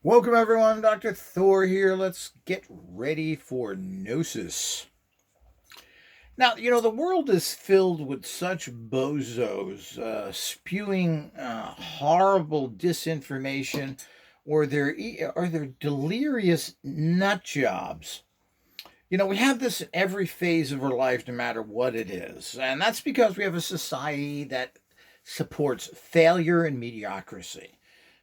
Welcome everyone, Dr. Thor here. Let's get ready for Gnosis. Now, the world is filled with such bozos spewing horrible disinformation or their delirious nut jobs. We have this in every phase of our life, no matter what it is. And that's because we have a society that supports failure and mediocrity.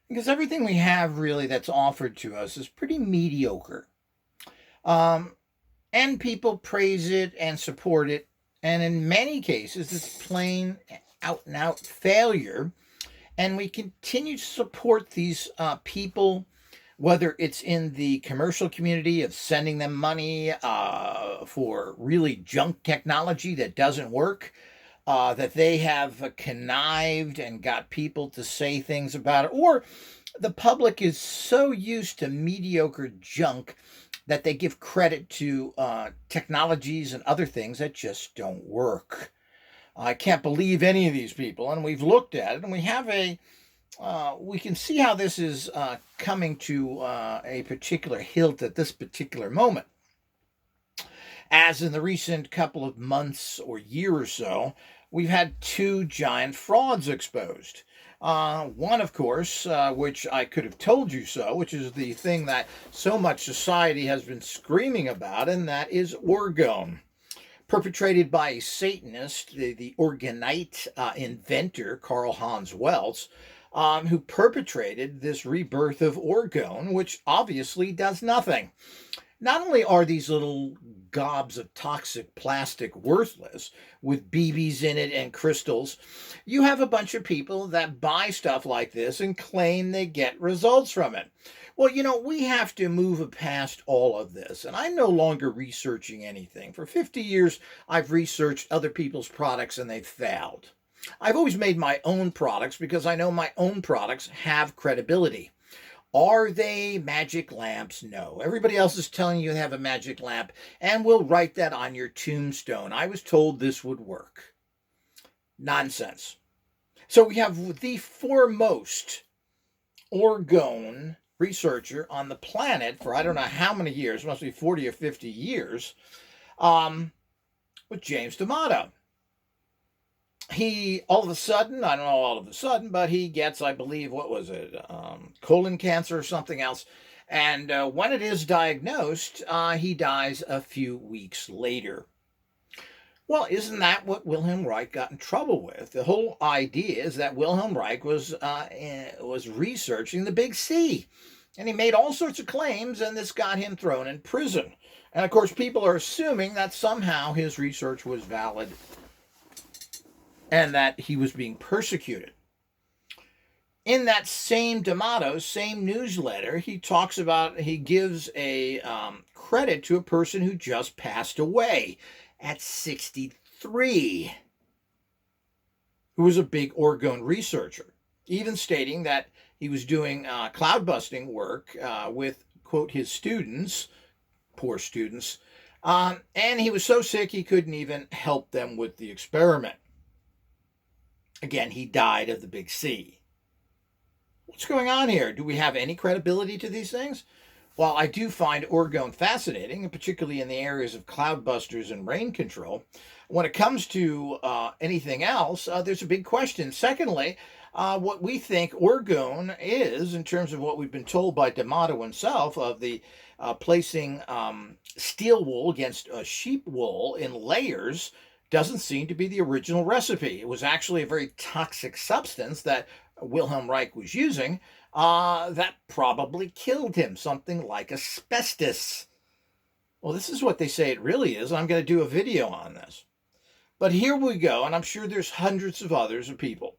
Because everything we have really that's offered to us is pretty mediocre. Um, and people praise it and support it. And in many cases, it's plain out and out failure. And we continue to support these people, whether it's in the commercial community of sending them money for really junk technology that doesn't work, that they have connived and got people to say things about it, or the public is so used to mediocre junk that they give credit to technologies and other things that just don't work. I can't believe any of these people, and we've looked at it, and we can see how this is coming to a particular hilt at this particular moment. As in the recent couple of months or year or so, we've had two giant frauds exposed. One, of course, which I could have told you so, which is the thing that so much society has been screaming about, and that is orgone. Perpetrated by a Satanist, the organite inventor, Karl Hans Welz, who perpetrated this rebirth of orgone, which obviously does nothing. Not only are these little gobs of toxic plastic worthless with BBs in it and crystals, you have a bunch of people that buy stuff like this and claim they get results from it. Well, we have to move past all of this, and I'm no longer researching anything. For 50 years, I've researched other people's products and they've failed. I've always made my own products because I know my own products have credibility. Are they magic lamps? No. Everybody else is telling you they have a magic lamp and will write that on your tombstone. I was told this would work. Nonsense. So we have the foremost orgone researcher on the planet for I don't know how many years, must be 40 or 50 years, with James D'Amato. He all of a sudden, I don't know all of a sudden, but he gets, I believe, what was it, colon cancer or something else. And when it is diagnosed, he dies a few weeks later. Well, isn't that what Wilhelm Reich got in trouble with? The whole idea is that Wilhelm Reich was researching the Big C, and he made all sorts of claims, and this got him thrown in prison. And of course, people are assuming that somehow his research was valid and that he was being persecuted. In that same D'Amato, same newsletter, he gives a credit to a person who just passed away at 63, who was a big orgone researcher, even stating that he was doing cloud busting work with, quote, his students, poor students, and he was so sick he couldn't even help them with the experiment. Again, he died of the Big C. What's going on here? Do we have any credibility to these things? While I do find orgone fascinating, and particularly in the areas of cloud busters and rain control, when it comes to anything else, there's a big question. Secondly, what we think orgone is, in terms of what we've been told by D'Amato himself, of the placing steel wool against sheep wool in layers, doesn't seem to be the original recipe. It was actually a very toxic substance that Wilhelm Reich was using that probably killed him, something like asbestos. Well, this is what they say it really is. I'm going to do a video on this. But here we go, and I'm sure there's hundreds of others of people.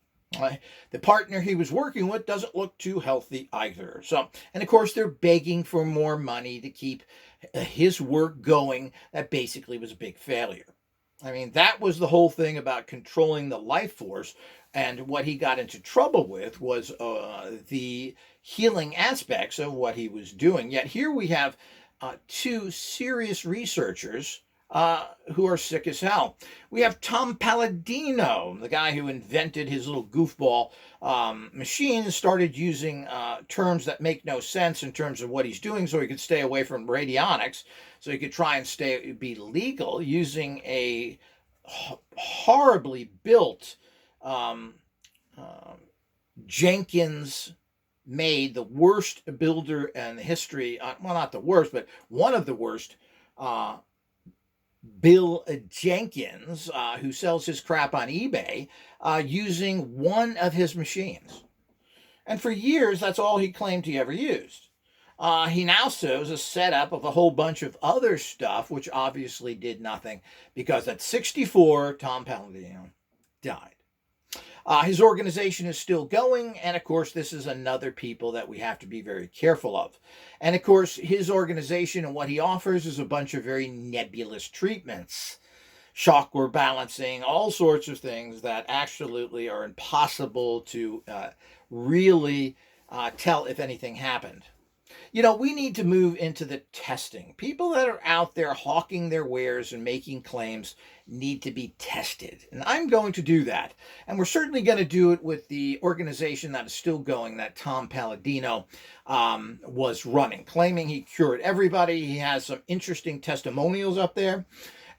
The partner he was working with doesn't look too healthy either. And of course, they're begging for more money to keep his work going. That basically was a big failure. I mean, that was the whole thing about controlling the life force. And what he got into trouble with was the healing aspects of what he was doing. Yet here we have two serious researchers who are sick as hell. We have Tom Palladino, the guy who invented his little goofball machine, started using terms that make no sense in terms of what he's doing so he could stay away from radionics, so he could try and be legal using a horribly built um, uh, Jenkins made, the worst builder in history, well, not the worst, but one of the worst, Bill Jenkins, who sells his crap on eBay, using one of his machines. And for years, that's all he claimed he ever used. He now shows a setup of a whole bunch of other stuff, which obviously did nothing, because at 64, Tom Palladino died. His organization is still going, and of course, this is another people that we have to be very careful of. And of course, his organization and what he offers is a bunch of very nebulous treatments, chakra balancing, all sorts of things that absolutely are impossible to really tell if anything happened. We need to move into the testing. People that are out there hawking their wares and making claims need to be tested. And I'm going to do that. And we're certainly going to do it with the organization that is still going, that Tom Palladino was running, claiming he cured everybody. He has some interesting testimonials up there.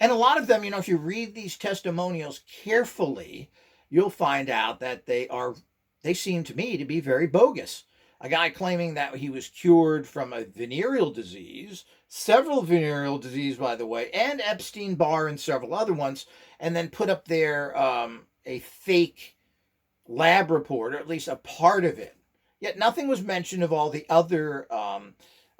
And a lot of them, if you read these testimonials carefully, you'll find out that they seem to me to be very bogus. A guy claiming that he was cured from a venereal disease, several venereal diseases, by the way, and Epstein-Barr and several other ones, and then put up there a fake lab report, or at least a part of it. Yet nothing was mentioned of all the other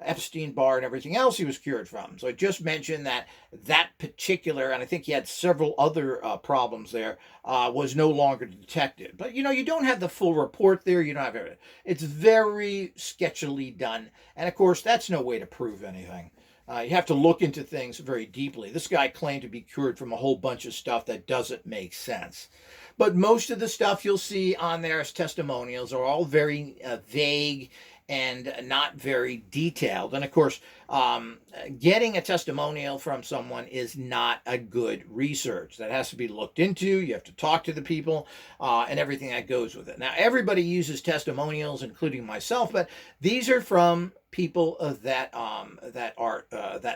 Epstein-Barr and everything else he was cured from. So I just mentioned that particular, and I think he had several other problems there, was no longer detected. But you don't have the full report there. You don't have everything. It's very sketchily done. And of course, that's no way to prove anything. You have to look into things very deeply. This guy claimed to be cured from a whole bunch of stuff that doesn't make sense. But most of the stuff you'll see on there as testimonials are all very vague and not very detailed. And of course, getting a testimonial from someone is not a good research. That has to be looked into. You have to talk to the people and everything that goes with it. Now, everybody uses testimonials, including myself, but these are from people that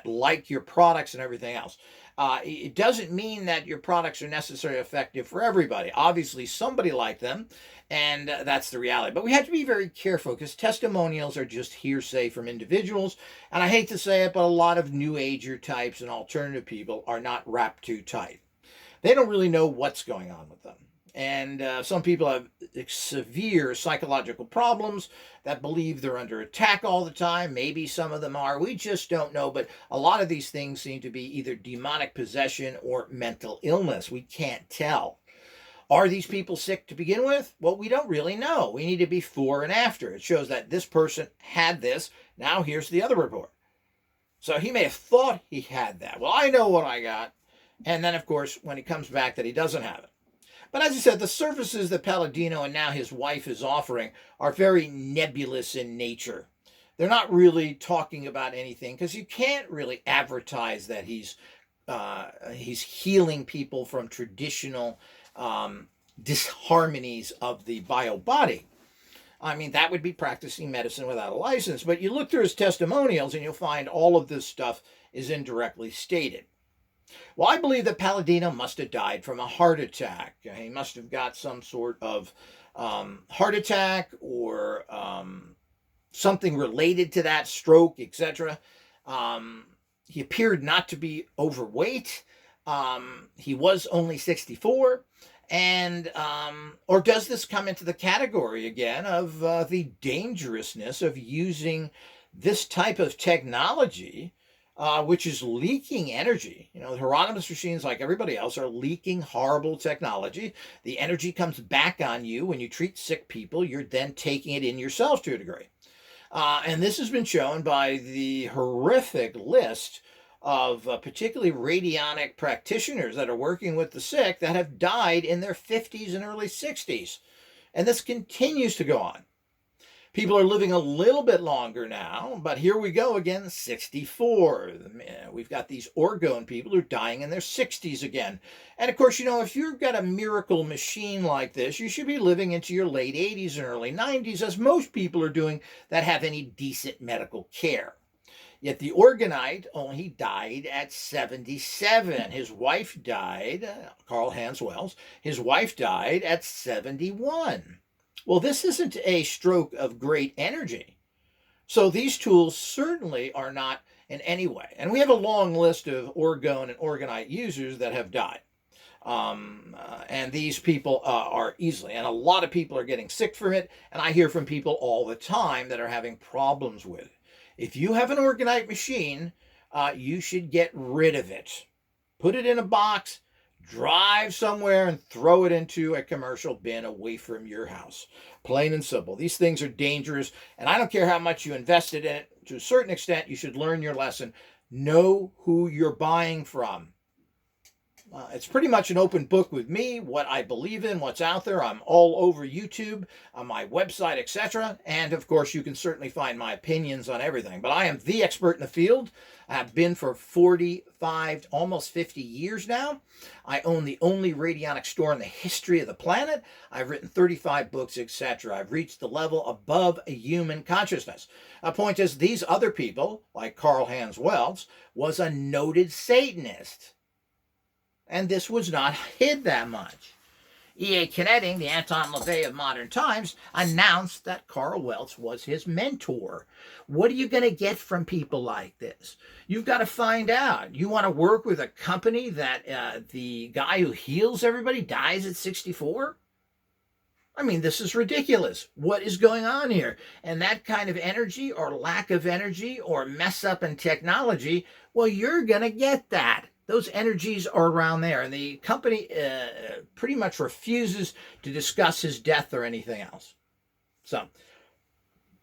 like your products and everything else. It doesn't mean that your products are necessarily effective for everybody. Obviously, somebody liked them, and that's the reality. But we have to be very careful because testimonials are just hearsay from individuals. And I hate to say it, but a lot of New Ager types and alternative people are not wrapped too tight. They don't really know what's going on with them. And some people have severe psychological problems that believe they're under attack all the time. Maybe some of them are. We just don't know. But a lot of these things seem to be either demonic possession or mental illness. We can't tell. Are these people sick to begin with? Well, we don't really know. We need a before and after. It shows that this person had this. Now here's the other report. So he may have thought he had that. Well, I know what I got. And then, of course, when he comes back that he doesn't have it. But as I said, the services that Palladino and now his wife is offering are very nebulous in nature. They're not really talking about anything because you can't really advertise that he's healing people from traditional disharmonies of the bio body. I mean, that would be practicing medicine without a license. But you look through his testimonials and you'll find all of this stuff is indirectly stated. Well, I believe that Palladino must have died from a heart attack. He must have got some sort of heart attack or something related to that, stroke, etc. He appeared not to be overweight. He was only 64. And, or does this come into the category again of the dangerousness of using this type of technology, which is leaking energy? The Hieronymus machines, like everybody else, are leaking horrible technology. The energy comes back on you when you treat sick people. You're then taking it in yourself to a degree. And this has been shown by the horrific list of particularly radionic practitioners that are working with the sick that have died in their 50s and early 60s. And this continues to go on. People are living a little bit longer now, but here we go again, 64. We've got these orgone people who are dying in their 60s again. And of course, if you've got a miracle machine like this, you should be living into your late 80s and early 90s, as most people are doing that have any decent medical care. Yet the orgonite only died at 77. His wife died, Carl Hans Wells, his wife died at 71. Well, this isn't a stroke of great energy. So these tools certainly are not in any way. And we have a long list of orgone and orgonite users that have died. And these people are easily, and a lot of people are getting sick from it. And I hear from people all the time that are having problems with it. If you have an orgonite machine, you should get rid of it. Put it in a box, drive somewhere, and throw it into a commercial bin away from your house. Plain and simple. These things are dangerous, and I don't care how much you invested in it. To a certain extent, you should learn your lesson. Know who you're buying from. It's pretty much an open book with me, what I believe in, what's out there. I'm all over YouTube, on my website, etc. And of course, you can certainly find my opinions on everything. But I am the expert in the field. I have been for 45, almost 50 years now. I own the only radionic store in the history of the planet. I've written 35 books, etc. I've reached the level above a human consciousness. A point is, these other people, like Carl Hans Wells, was a noted Satanist. And this was not hid that much. E.A. Kineting, the Anton LaVey of modern times, announced that Carl Wells was his mentor. What are you going to get from people like this? You've got to find out. You want to work with a company that the guy who heals everybody dies at 64? I mean, this is ridiculous. What is going on here? And that kind of energy or lack of energy or mess up in technology, well, you're going to get that. Those energies are around there. And the company pretty much refuses to discuss his death or anything else. So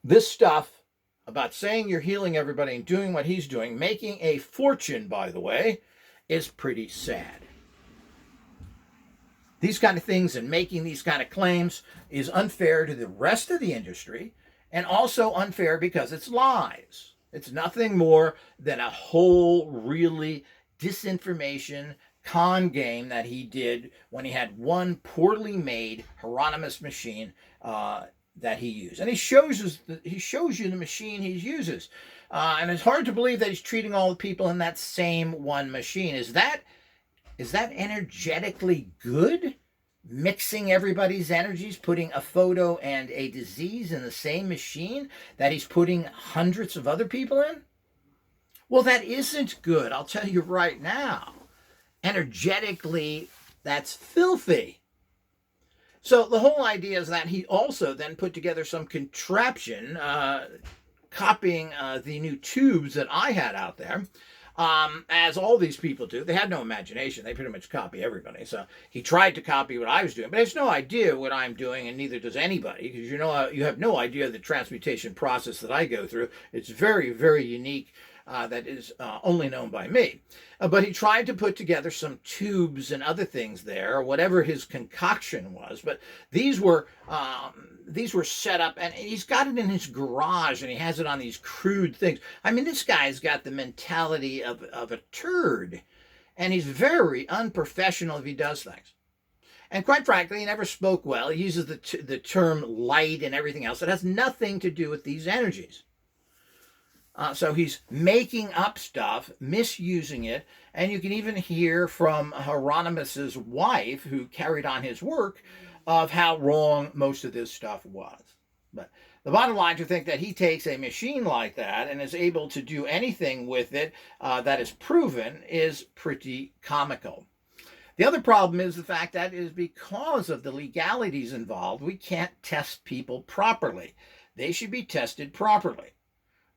this stuff about saying you're healing everybody and doing what he's doing, making a fortune, by the way, is pretty sad. These kind of things and making these kind of claims is unfair to the rest of the industry, and also unfair because it's lies. It's nothing more than a whole really disinformation con game that he did when he had one poorly made Hieronymus machine that he used. And he shows you the machine he uses. And it's hard to believe that he's treating all the people in that same one machine. Is that energetically good? Mixing everybody's energies, putting a photo and a disease in the same machine that he's putting hundreds of other people in? Well, that isn't good. I'll tell you right now. Energetically, that's filthy. So the whole idea is that he also then put together some contraption, copying the new tubes that I had out there. As all these people do. They had no imagination. They pretty much copy everybody. So he tried to copy what I was doing, but he has no idea what I'm doing, and neither does anybody, because you have no idea the transmutation process that I go through. It's very, very unique. That is only known by me. But he tried to put together some tubes and other things there, whatever his concoction was. But these were set up, and he's got it in his garage, and he has it on these crude things. I mean, this guy's got the mentality of a turd, and he's very unprofessional if he does things. And quite frankly, he never spoke well. He uses the term light and everything else. It has nothing to do with these energies. So he's making up stuff, misusing it, and you can even hear from Hieronymus's wife, who carried on his work, of how wrong most of this stuff was. But the bottom line, to think that he takes a machine like that and is able to do anything with it that is proven is pretty comical. The other problem is the fact that is because of the legalities involved, we can't test people properly. They should be tested properly.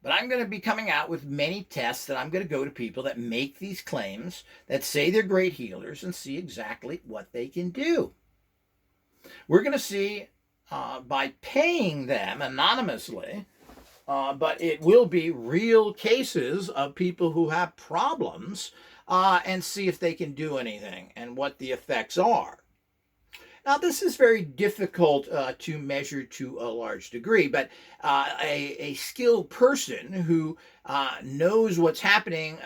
But I'm going to be coming out with many tests that I'm going to go to people that make these claims, that say they're great healers, and see exactly what they can do. We're going to see by paying them anonymously, but it will be real cases of people who have problems, and see if they can do anything and what the effects are. Now, this is very difficult to measure to a large degree, but a skilled person who knows what's happening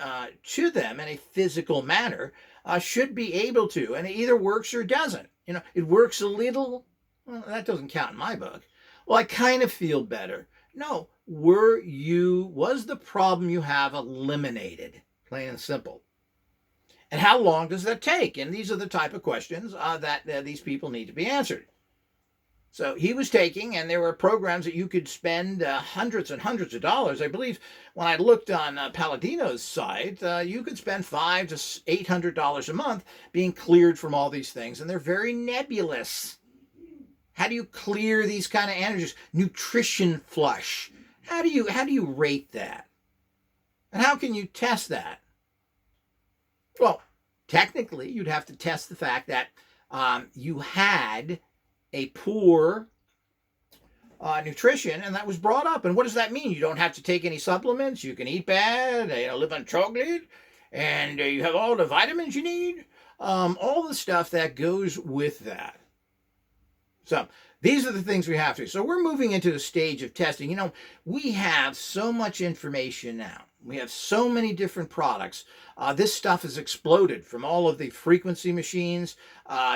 to them in a physical manner should be able to, and it either works or doesn't. You know, it works a little, well, that doesn't count in my book. Well, I kind of feel better. No, was the problem you have eliminated? Plain and simple. And how long does that take? And these are the type of questions that these people need to be answered. So he was taking, and there were programs that you could spend hundreds and hundreds of dollars. I believe when I looked on Palladino's site, you could spend $500 to $800 a month being cleared from all these things, and they're very nebulous. How do you clear these kind of energies? Nutrition flush. How do you rate that? And how can you test that? Well, technically, you'd have to test the fact that you had a poor nutrition, and that was brought up. And what does that mean? You don't have to take any supplements. You can eat bad, live on chocolate, and you have all the vitamins you need. All the stuff that goes with that. So these are the things we have to. So we're moving into the stage of testing. You know, we have so much information now. We have so many different products. This stuff has exploded, from all of the frequency machines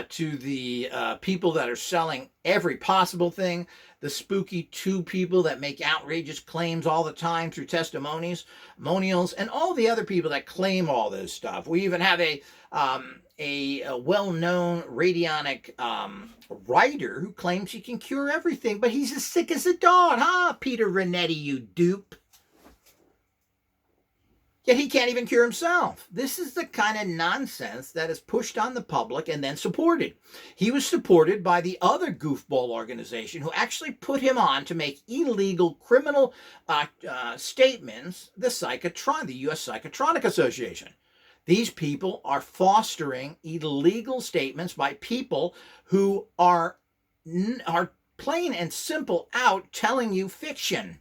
to the people that are selling every possible thing, the spooky two people that make outrageous claims all the time through testimonials, and all the other people that claim all this stuff. We even have a well-known radionic writer who claims he can cure everything, but he's as sick as a dog, huh, Peter Renetti, you dupe? Yet he can't even cure himself. This is the kind of nonsense that is pushed on the public and then supported. He was supported by the other goofball organization who actually put him on to make illegal criminal statements, the U.S. Psychotronic Association. These people are fostering illegal statements by people who are plain and simple out telling you fiction.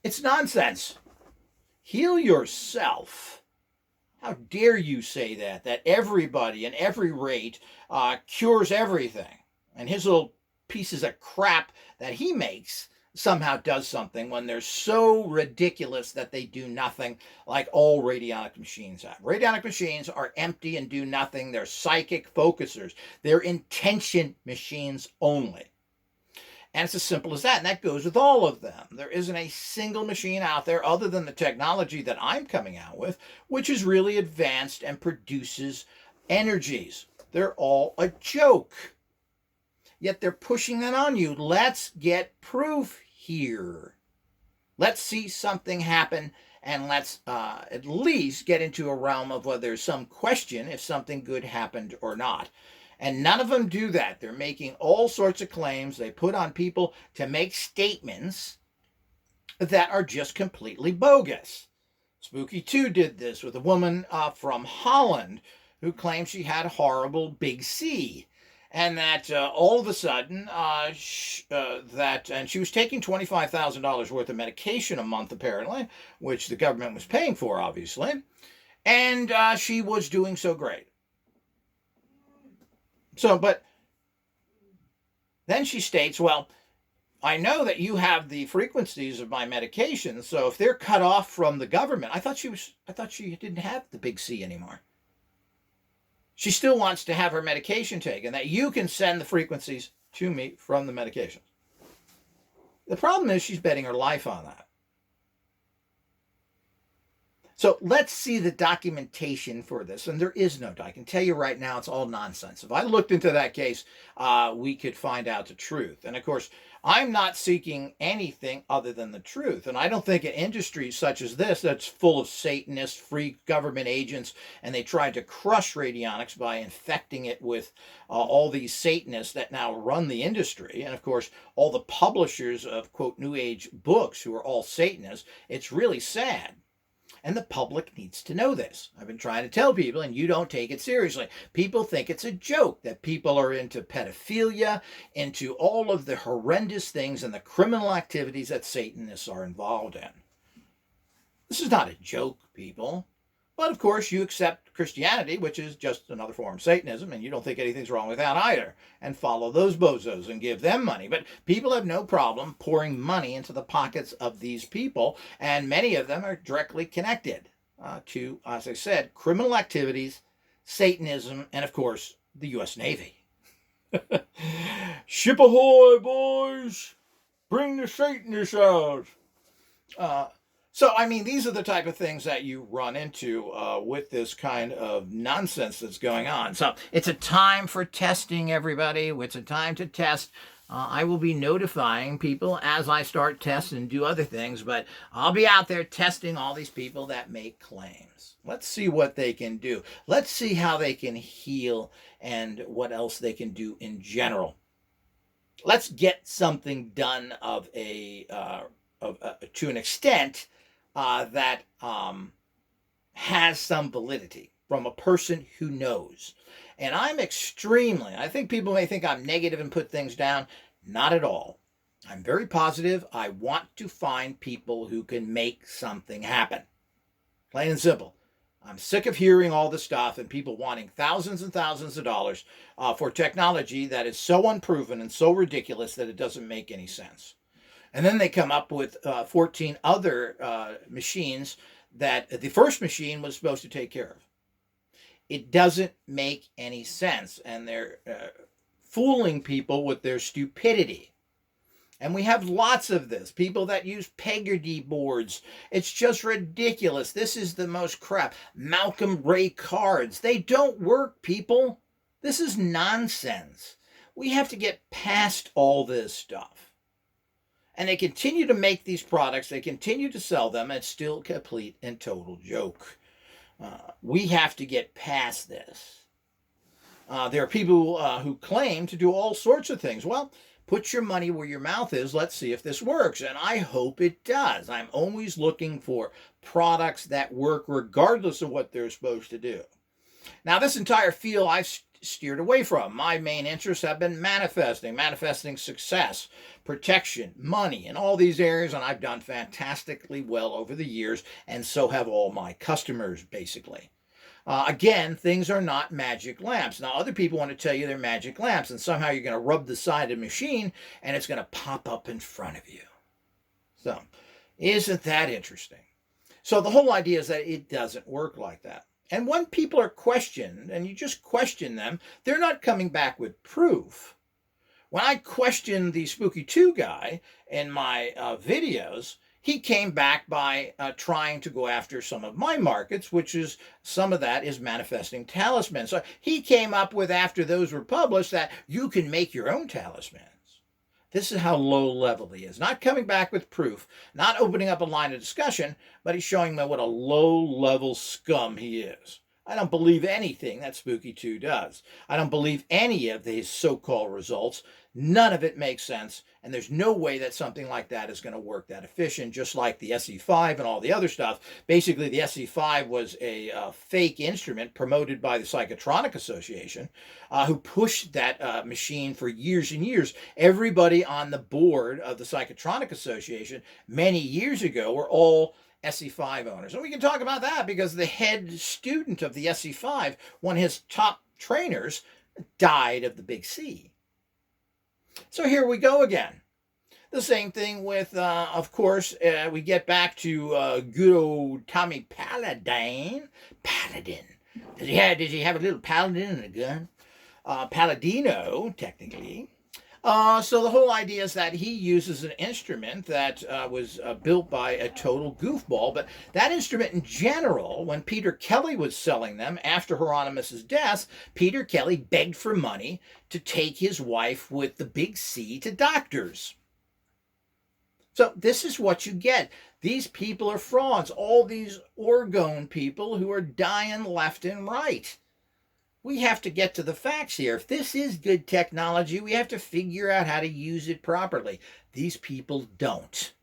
It's nonsense. Heal yourself. How dare you say that everybody and every rate cures everything, and his little pieces of crap that he makes somehow does something when they're so ridiculous that they do nothing, like all radionic machines have. Radionic machines are empty and do nothing. They're psychic focusers. They're intention machines only. And it's as simple as that. And that goes with all of them. There isn't a single machine out there other than the technology that I'm coming out with, which is really advanced and produces energies. They're all a joke. Yet they're pushing that on you. Let's get proof here. Let's see something happen, and let's at least get into a realm of whether there's some question if something good happened or not. And none of them do that. They're making all sorts of claims. They put on people to make statements that are just completely bogus. Spooky 2 did this with a woman from Holland who claimed she had a horrible big C. And that all of a sudden, and she was taking $25,000 worth of medication a month, apparently, which the government was paying for, obviously. And she was doing so great. So, but then she states, well, I know that you have the frequencies of my medications, so if they're cut off from the government, I thought she didn't have the big C anymore. She still wants to have her medication taken, that you can send the frequencies to me from the medications. The problem is she's betting her life on that. So let's see the documentation for this. And there is no, I can tell you right now, it's all nonsense. If I looked into that case, we could find out the truth. And of course, I'm not seeking anything other than the truth. And I don't think an industry such as this, that's full of Satanists, free government agents, and they tried to crush radionics by infecting it with all these Satanists that now run the industry. And of course, all the publishers of, quote, New Age books who are all Satanists. It's really sad. And the public needs to know this. I've been trying to tell people, and you don't take it seriously. People think it's a joke, that people are into pedophilia, into all of the horrendous things and the criminal activities that Satanists are involved in. This is not a joke, people. But of course, you accept Christianity, which is just another form of Satanism, and you don't think anything's wrong with that either, and follow those bozos and give them money. But people have no problem pouring money into the pockets of these people, and many of them are directly connected to, as I said, criminal activities, Satanism, and of course, the U.S. Navy. Ship ahoy, boys! Bring the Satanists out! So, I mean, these are the type of things that you run into with this kind of nonsense that's going on. So, it's a time for testing, everybody. It's a time to test. I will be notifying people as I start tests and do other things, but I'll be out there testing all these people that make claims. Let's see what they can do. Let's see how they can heal and what else they can do in general. Let's get something done to an extent that has some validity from a person who knows. And I think people may think I'm negative and put things down. Not at all. I'm very positive. I want to find people who can make something happen. Plain and simple. I'm sick of hearing all this stuff and people wanting thousands and thousands of dollars for technology that is so unproven and so ridiculous that it doesn't make any sense. And then they come up with 14 other machines that the first machine was supposed to take care of. It doesn't make any sense, and they're fooling people with their stupidity. And we have lots of this. People that use Peggotty boards. It's just ridiculous. This is the most crap. Malcolm Ray cards. They don't work, people. This is nonsense. We have to get past all this stuff. And they continue to make these products. They continue to sell them. It's still a complete and total joke. We have to get past this. There are people who claim to do all sorts of things. Well, put your money where your mouth is. Let's see if this works. And I hope it does. I'm always looking for products that work regardless of what they're supposed to do. Now, this entire field I've steered away from. My main interests have been manifesting success, protection, money, in all these areas, and I've done fantastically well over the years, and so have all my customers, basically. Again, things are not magic lamps. Now, other people want to tell you they're magic lamps, and somehow you're going to rub the side of the machine, and it's going to pop up in front of you. So, isn't that interesting? So, the whole idea is that it doesn't work like that. And when people are questioned, and you just question them, they're not coming back with proof. When I questioned the Spooky 2 guy in my videos, he came back by trying to go after some of my markets, which is, some of that is manifesting talismans. So he came up with, after those were published, that you can make your own talismans. This is how low level he is. Not coming back with proof, not opening up a line of discussion, but he's showing me what a low level scum he is. I don't believe anything that Spooky 2 does. I don't believe any of his so-called results. None of it makes sense, and there's no way that something like that is going to work that efficient, just like the SE5 and all the other stuff. Basically, the SE5 was a fake instrument promoted by the Psychotronic Association, who pushed that machine for years and years. Everybody on the board of the Psychotronic Association many years ago were all SE5 owners. And we can talk about that because the head student of the SE5, one of his top trainers, died of the big C. So here we go again. The same thing with, of course, we get back to good old Tommy Paladin. Paladin. Did he have a little paladin in a gun? Paladino, technically. So the whole idea is that he uses an instrument that was built by a total goofball. But that instrument in general, when Peter Kelly was selling them after Hieronymus's death, Peter Kelly begged for money to take his wife with the big C to doctors. So this is what you get. These people are frauds. All these orgone people who are dying left and right. We have to get to the facts here. If this is good technology, we have to figure out how to use it properly. These people don't.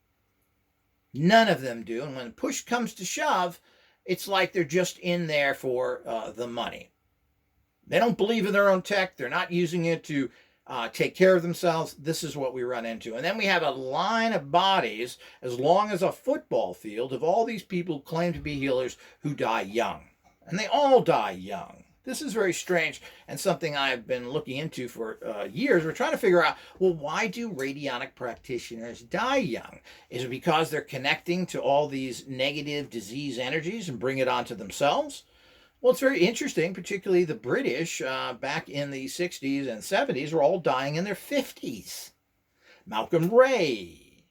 None of them do. And when push comes to shove, it's like they're just in there for the money. They don't believe in their own tech. They're not using it to take care of themselves, this is what we run into. And then we have a line of bodies as long as a football field of all these people who claim to be healers who die young. And they all die young. This is very strange and something I've been looking into for years. We're trying to figure out, well, why do radionic practitioners die young? Is it because they're connecting to all these negative disease energies and bring it onto themselves? Well, it's very interesting, particularly the British back in the 60s and 70s were all dying in their 50s. Malcolm Ray,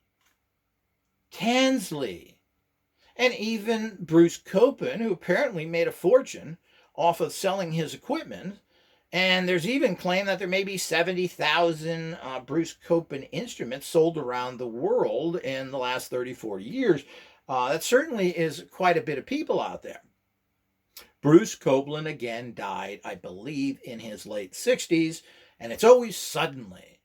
Tansley, and even Bruce Copen, who apparently made a fortune off of selling his equipment. And there's even claim that there may be 70,000 Bruce Copen instruments sold around the world in the last 30, 40 years. That certainly is quite a bit of people out there. Bruce Copeland again died, I believe, in his late 60s, and it's always suddenly.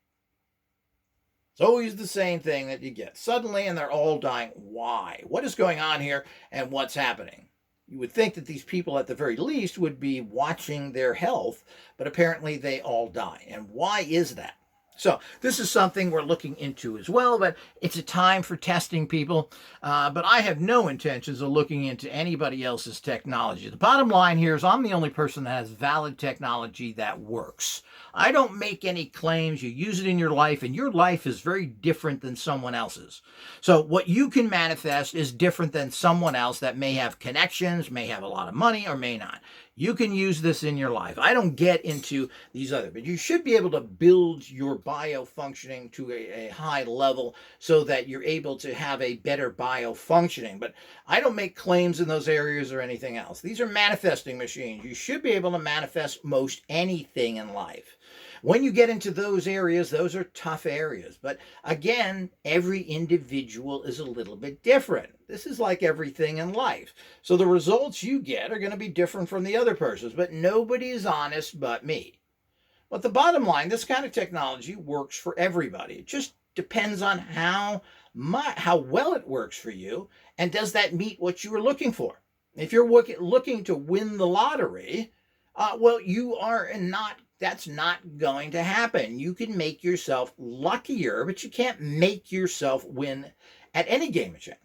It's always the same thing that you get. Suddenly, and they're all dying. Why? What is going on here, and what's happening? You would think that these people, at the very least, would be watching their health, but apparently they all die. And why is that? So this is something we're looking into as well, but it's a time for testing people. But I have no intentions of looking into anybody else's technology. The bottom line here is I'm the only person that has valid technology that works. I don't make any claims. You use it in your life, and your life is very different than someone else's. So what you can manifest is different than someone else that may have connections, may have a lot of money, or may not. You can use this in your life. I don't get into these other, but you should be able to build your biofunctioning to a high level so that you're able to have a better biofunctioning. But I don't make claims in those areas or anything else. These are manifesting machines. You should be able to manifest most anything in life. When you get into those areas, those are tough areas. But again, every individual is a little bit different. This is like everything in life. So the results you get are going to be different from the other person's, but nobody is honest but me. But the bottom line, this kind of technology works for everybody. It just depends on how well it works for you, and does that meet what you were looking for? If you're looking to win the lottery, well, you are not. That's not going to happen. You can make yourself luckier, but you can't make yourself win at any game of chance.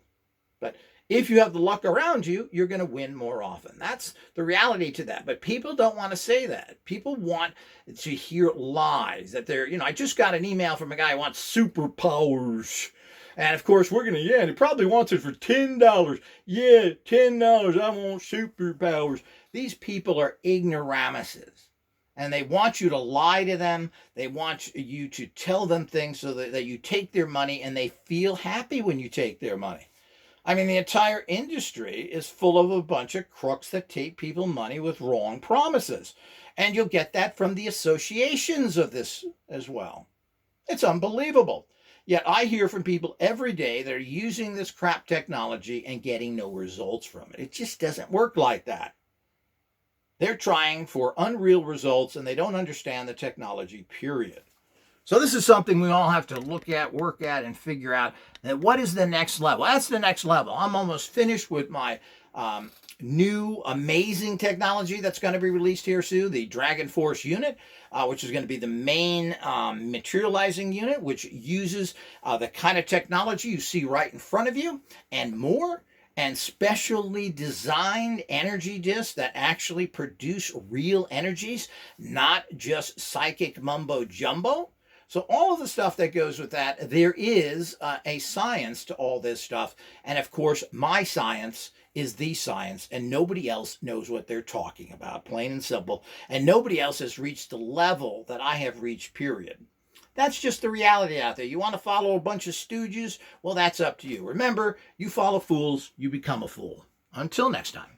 But if you have the luck around you, you're going to win more often. That's the reality to that. But people don't want to say that. People want to hear lies that they're, I just got an email from a guy who wants superpowers. And of course, and he probably wants it for $10. Yeah, $10. I want superpowers. These people are ignoramuses. And they want you to lie to them. They want you to tell them things so that you take their money, and they feel happy when you take their money. I mean, the entire industry is full of a bunch of crooks that take people money with wrong promises. And you'll get that from the associations of this as well. It's unbelievable. Yet I hear from people every day that are using this crap technology and getting no results from it. It just doesn't work like that. They're trying for unreal results, and they don't understand the technology, period. So this is something we all have to look at, work at, and figure out that what is the next level. That's the next level. I'm almost finished with my new amazing technology that's going to be released here soon, the Dragon Force unit, which is going to be the main materializing unit, which uses the kind of technology you see right in front of you and more. And specially designed energy discs that actually produce real energies, not just psychic mumbo jumbo. So all of the stuff that goes with that, there is a science to all this stuff. And of course, my science is the science, and nobody else knows what they're talking about, plain and simple. And nobody else has reached the level that I have reached, period. That's just the reality out there. You want to follow a bunch of stooges? Well, that's up to you. Remember, you follow fools, you become a fool. Until next time.